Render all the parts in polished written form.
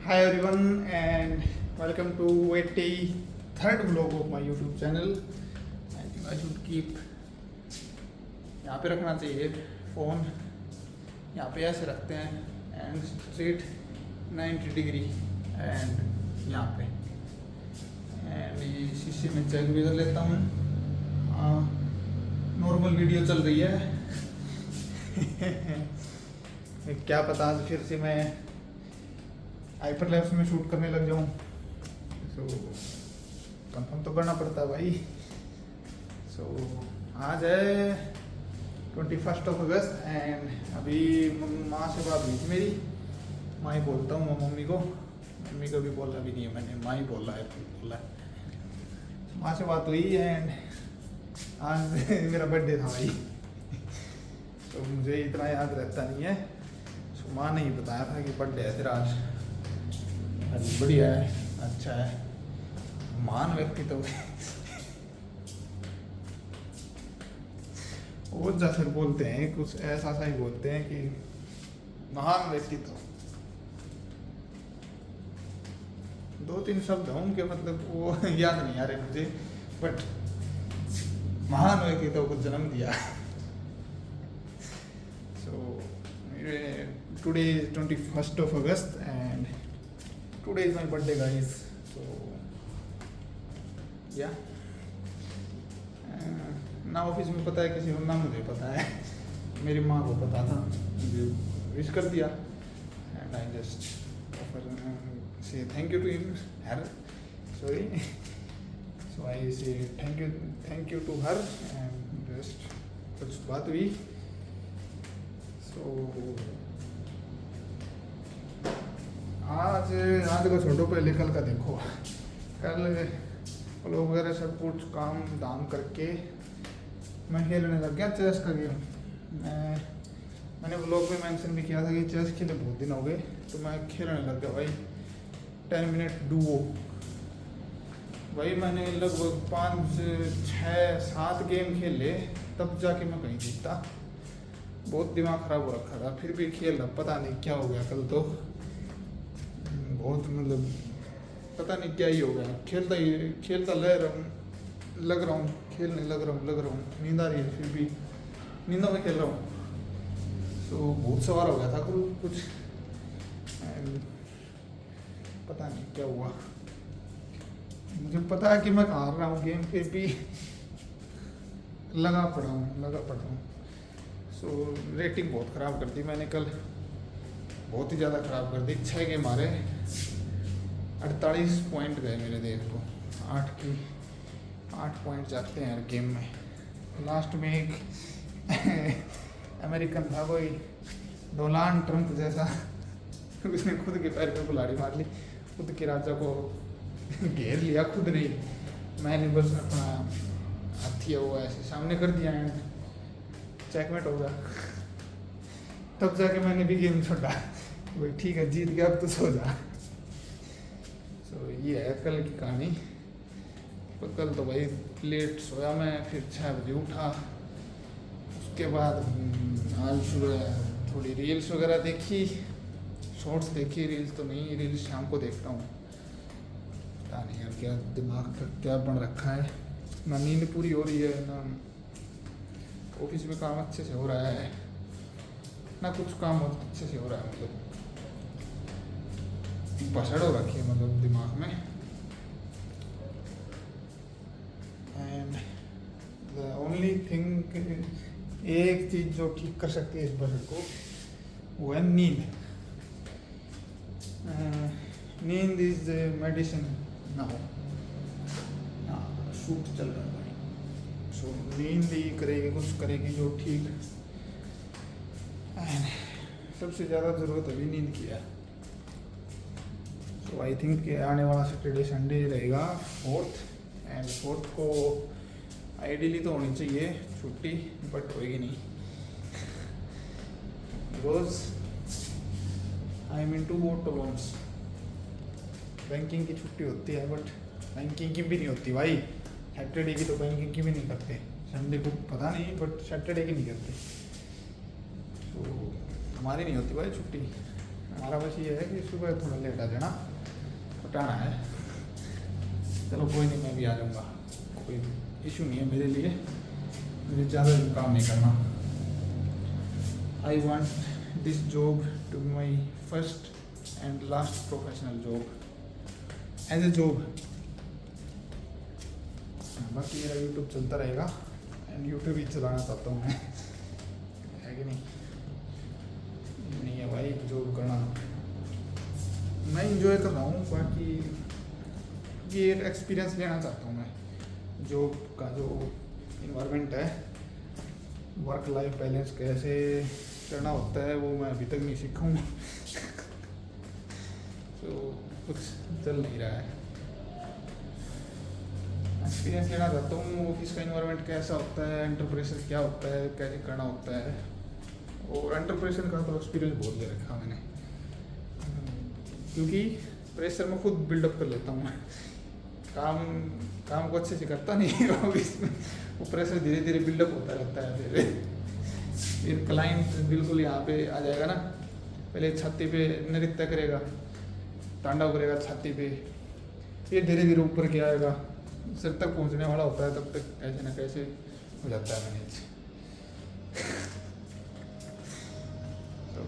Hi everyone and welcome to 83rd vlog of my YouTube channel. I think I should keep यहाँ पे रखना चाहिए phone, यहाँ पे ऐसे रखते हैं एंड स्ट्रेट 90 डिग्री एंड यहाँ पे एंड ये शीशे में चेक भी कर लेता हूँ। हाँ, नॉर्मल वीडियो चल रही है। क्या पता आज फिर से मैं हाइपरलैप्स में शूट करने लग जाऊँ, सो कंफर्म तो करना पड़ता है भाई। सो आज है 21 अगस्त एंड अभी माँ से बात हुई थी मेरी। माँ ही बोलता हूँ, मम्मी को, मम्मी को भी बोला भी नहीं है मैंने, माँ ही बोला है। माँ से बात हुई एंड आज मेरा बर्थडे था भाई। तो मुझे इतना याद रहता नहीं है। सो माँ ने ही बताया था कि बर्थडे है तेरा आज। अरे बढ़िया है, अच्छा है, महान व्यक्ति तो वो जैसे बोलते हैं, कुछ ऐसा सा ही बोलते हैं कि महान व्यक्ति तो दो तीन शब्द हैं उनके, मतलब वो याद नहीं आ रहे मुझे, बट महान व्यक्ति तो को जन्म दिया। So today is 21st of August and today is my birthday guys. So yeah, ना ऑफिस में पता है किसी को, ना मुझे पता है। मेरी माँ को पता था, मुझे विश कर दिया and I just say thank you to her, sorry, so I say thank you to her and just कुछ बात हुई। सो आज को छोड़ो, पहले कल का देखो। कल लोग वगैरह सब कुछ काम दाम करके मैं खेलने लग गया चेस का गेम। मैंने व्लॉग में मेंशन भी किया था कि चेस खेले बहुत दिन हो गए, तो मैं खेलने लग गया भाई 10 मिनट डुओ। भाई मैंने लगभग 5 6 7 गेम खेले, तब जाके मैं कहीं जीता। बहुत दिमाग ख़राब हो रखा था, फिर भी खेल रहा, पता नहीं क्या हो गया कल तो बहुत, मतलब पता नहीं क्या ही हो गया। खेलता लग रहा हूँ, खेलने लग रहा हूँ, नींद आ रही है, फिर भी नींदों में खेल रहा हूँ। तो बहुत सवार हो गया था कुछ and पता नहीं क्या हुआ। मुझे पता है कि मैं हार रहा हूँ गेम, फिर भी लगा पड़ा हूँ। सो रेटिंग बहुत ख़राब कर दी मैंने कल, बहुत ही ज़्यादा ख़राब कर दी। 6 गेम हारे, 48 पॉइंट गए मेरे, देख लो 8 पॉइंट जाते हैं हर गेम में। लास्ट में एक अमेरिकन था कोई, डोनाल्ड ट्रंप जैसा, उसने खुद के पैर पे कुल्हाड़ी मार ली, खुद के राजा को घेर लिया, खुद नहीं, मैंने बस अपना हथिया हुआ ऐसे सामने कर दिया एंड चेकमेट हो गया। तब जाके मैंने भी गेम छोड़ा, भाई ठीक है जीत गया, अब तो सो जा। सो ये है कल की कहानी। तो कल तो भाई लेट सोया मैं, फिर 6 बजे उठा। उसके बाद आज सुबह थोड़ी रील्स वगैरह देखी, शॉर्ट्स देखी, रील्स तो नहीं, रील्स शाम को देखता हूँ। पता नहीं यार क्या दिमाग का क्या बन रखा है, ना नींद पूरी हो रही है, ना ऑफिस में काम अच्छे से हो रहा है, ना कुछ काम अच्छे से हो रहा है। मतलब बसड़ हो रखी है मतलब दिमाग में। एंड द ओनली थिंग, एक चीज़ जो ठीक कर सकती है इस बसड़ को, वो है नींद। नींद इज मेडिसिन नाउ। शूट चल रहा है भाई, सो नींद ही करेगी, कुछ करेगी जो ठीक। सबसे ज़्यादा ज़रूरत अभी नींद की है। सो आई थिंक आने वाला सैटरडे संडे रहेगा 4th, एंड 4th को आइडियली तो होनी चाहिए छुट्टी, बट होएगी नहीं, because I am into motor loans. Banking की छुट्टी होती है, बट बैंकिंग की भी नहीं होती भाई। सैटरडे की तो बैंकिंग की भी नहीं करते, संडे को पता नहीं, बट सैटरडे की नहीं करते। तो हमारी नहीं होती भाई छुट्टी। हमारा बस ये है कि सुबह थोड़ा लेट आ जाना, हटाना है। चलो कोई नहीं, मैं भी आ जाऊँगा, कोई इशू नहीं है मेरे लिए, मुझे ज़्यादा काम नहीं करना। I want this job to be my first and last professional job as a job. बाकी मेरा यूट्यूब चलता रहेगा एंड यूट्यूब ही चलाना चाहता हूँ मैं, है कि नहीं? नहीं है भाई, जॉब करना मैं इंजॉय कर रहा हूँ, बाकी ये एक एक्सपीरियंस लेना चाहता हूँ मैं। जॉब का जो इन्वायरमेंट है, वर्क लाइफ बैलेंस कैसे करना होता है, वो मैं अभी तक नहीं सीखा हूँ। तो कुछ चल नहीं रहा है, एक्सपीरियंस लेना चाहता हूँ। ऑफिस का इन्वायरमेंट कैसा होता है, एंटरप्रेशर क्या होता है, कैसे करना होता है। और एंटरप्रेशर का तो एक्सपीरियंस बहुत ले रखा मैंने, क्योंकि प्रेशर में खुद बिल्डअप कर लेता हूँ मैं। काम को अच्छे से करता नहीं ऑफिस में, वो प्रेशर धीरे धीरे बिल्डअप होता रहता है। फिर क्लाइंट बिल्कुल यहाँ पे आ जाएगा ना, पहले छाती पे नृत्य करेगा, तांडव करेगा छाती पे, फिर धीरे धीरे ऊपर क्या आएगा, सिर तक पहुँचने वाला होता है, तब तक कैसे ना कैसे हो जाता है मैनेज। तो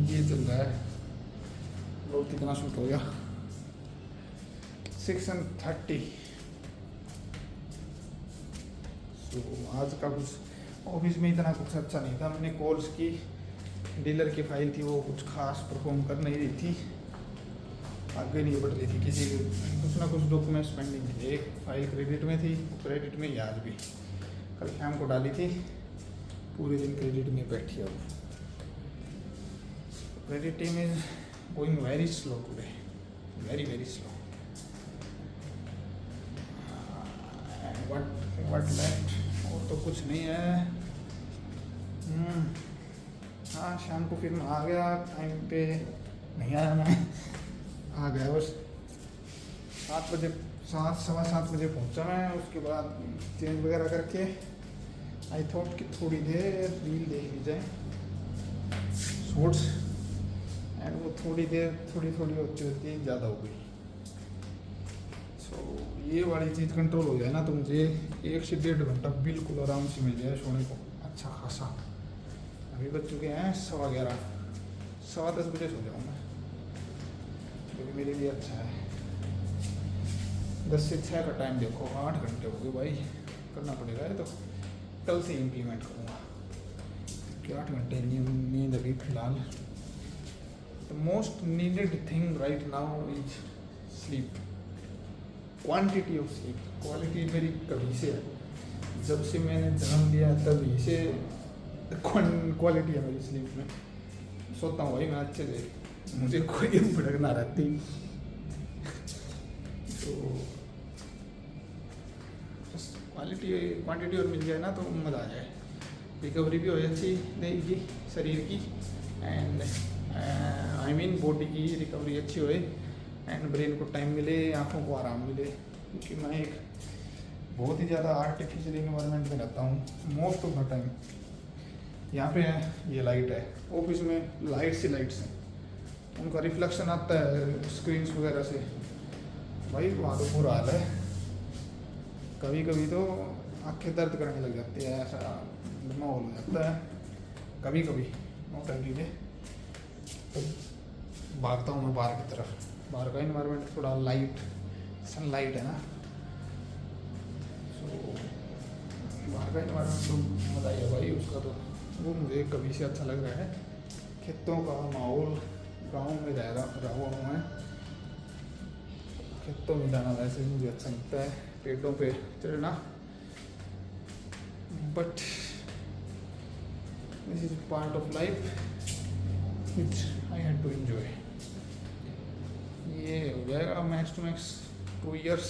ये चल रहा है। लोग कितना शूट हो गया? 6:30। तो आज का कुछ ऑफिस में इतना कुछ अच्छा नहीं था। मैंने कॉल्स की, डीलर की फाइल थी, वो कुछ खास परफॉर्म कर नहीं रही थी, आगे नहीं बढ़ रही थी, किसी कुछ ना कुछ डॉक्यूमेंट्स पेंडिंग थे। एक फाइल क्रेडिट में थी, क्रेडिट में ही आज भी, कल शाम को डाली थी, पूरे दिन क्रेडिट में बैठी है। Credit team is going very slow today, very very slow. What left, और तो कुछ नहीं है। हाँ, शाम को फिर मैं आ गया, टाइम पे नहीं आया मैं, आ गया बस 7 बजे, 7:15 बजे पहुंचा मैं। उसके बाद चेंज वगैरह करके आई थॉट कि थोड़ी देर रील देख ली जाए, शॉर्ट्स, एंड वो थोड़ी देर थोड़ी होती होती ज़्यादा हो गई। सो ये वाली चीज़ कंट्रोल हो जाए ना, तो मुझे 1 से 1.5 घंटा बिल्कुल आराम से मिल जाए सोने को, अच्छा खासा। अभी बज चुके हैं 11:15, 10:15 बजे सो जाऊँ मैं, क्योंकि मेरे लिए अच्छा है। 10 से 6 का टाइम देखो, 8 घंटे हो गए भाई, करना पड़ेगा ये तो। कल से इम्प्लीमेंट करूँगा कि 8 घंटे नींद अभी फिलहाल। The most needed thing right now is sleep, quantity of sleep. Quality मेरी कभी से है, जब से मैंने जन्म लिया तभी से क्वालिटी है मेरी स्लीप में। सोता हूँ भाई मैं अच्छे से, मुझे कोई भड़क ना रहती। तो क्वांटिटी और मिल जाए ना तो मज़ा आ जाए, रिकवरी भी हो अच्छी देगी शरीर की, एंड आई मीन बॉडी की रिकवरी अच्छी होए, एंड ब्रेन को टाइम मिले, आँखों को आराम मिले। क्योंकि मैं एक बहुत ही ज़्यादा आर्टिफिशियल इन्वायरमेंट में रहता हूँ मोस्ट ऑफ द टाइम। यहाँ पे ये लाइट है, ऑफिस में लाइट्स हैं, उनका रिफ्लेक्शन आता है स्क्रीन्स वगैरह से, भाई वहाँ तो बुरा हाल है। कभी कभी तो आँखें दर्द करने लग जाती है, ऐसा माहौल हो जाता है कभी कभी, नॉट एवरी डे। तो भागता हूँ मैं बाहर की तरफ, बाहर का इन्वायरमेंट थोड़ा लाइट, सनलाइट है ना, सो बाहर का इन्वायरमेंट तो मज़ा ही है भाई उसका, तो वो मुझे कभी से अच्छा लग रहा है। खेतों का माहौल, गांव में रहा हुआ हूँ मैं, खेतों में जाना वैसे ही मुझे अच्छा लगता है, पेड़ों पे चढ़ना, but this is part of life which I had to enjoy. ये हो जाएगा मैक्स टू मैक्स 2 years,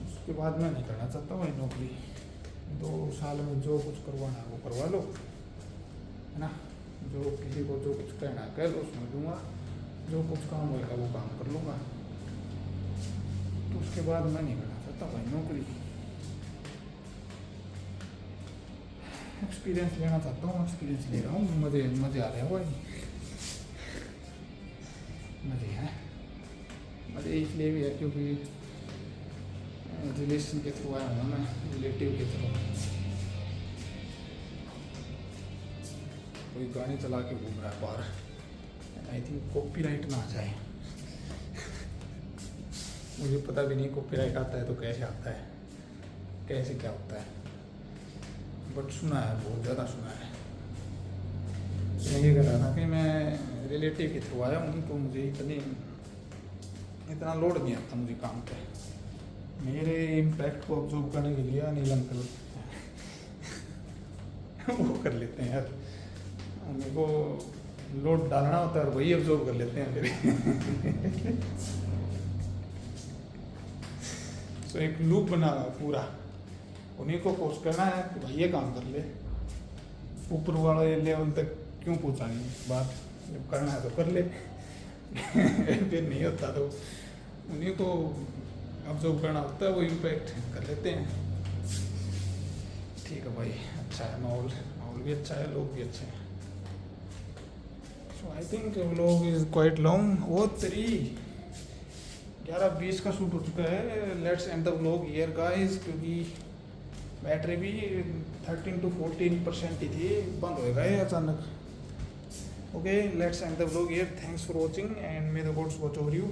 उसके बाद मैं नहीं करना चाहता भाई नौकरी। 2 साल में जो कुछ करवाना है वो करवा लो, है ना, जो किसी को जो कुछ कहना है कह लो, सुन दूँगा, जो कुछ काम होगा वो काम कर लूँगा। तो उसके बाद मैं नहीं करना चाहता भाई नौकरी। एक्सपीरियंस लेना चाहता हूँ, एक्सपीरियंस ले रहा हूँ, मज़े मज़े आ रहे हैं भाई, मज़े हैं। मज़े इसलिए भी है क्योंकि रिलेशन के थ्रू आया हूँ मैं, रिलेटिव के थ्रू। कोई गाने चला के घूम रहा है बाहर, आई थिंक कॉपीराइट ना आ जाए। मुझे पता भी नहीं कॉपीराइट आता है तो कैसे आता है, कैसे क्या होता है, बट सुना है, बहुत ज़्यादा सुना है। मैं ये कह रहा था कि मैं रिलेटिव के थ्रू आया हूँ तो मुझे इतना लोड नहीं आता मुझे काम पे। मेरे इम्पैक्ट को ऑब्जर्व करने के लिए अनिल अंकल वो कर लेते हैं यार, मेरे को लोड डालना होता है और वही ऑब्जर्व कर लेते हैं फिर। तो एक लूप बना हुआ पूरा, उन्हीं को फोर्स करना है कि भाई ये काम कर ले, ऊपर वाले लेवल तक क्यों पहुँचानी बात, जब करना है तो कर ले। फिर नहीं होता तो उन्हीं को ऑब्जर्व करना होता है, वो इम्पैक्ट कर लेते हैं। ठीक है भाई, अच्छा है माहौल, माहौल भी अच्छा है, लोग भी अच्छे हैं। So I think vlog is quite long. वो 11:20 का शूट हो चुका है। Let's end the vlog here guys, क्योंकि बैटरी भी 13 to 14% ही थी, बंद हो गया अचानक। Okay, let's end the vlog here. Thanks for watching and may the gods watch over you.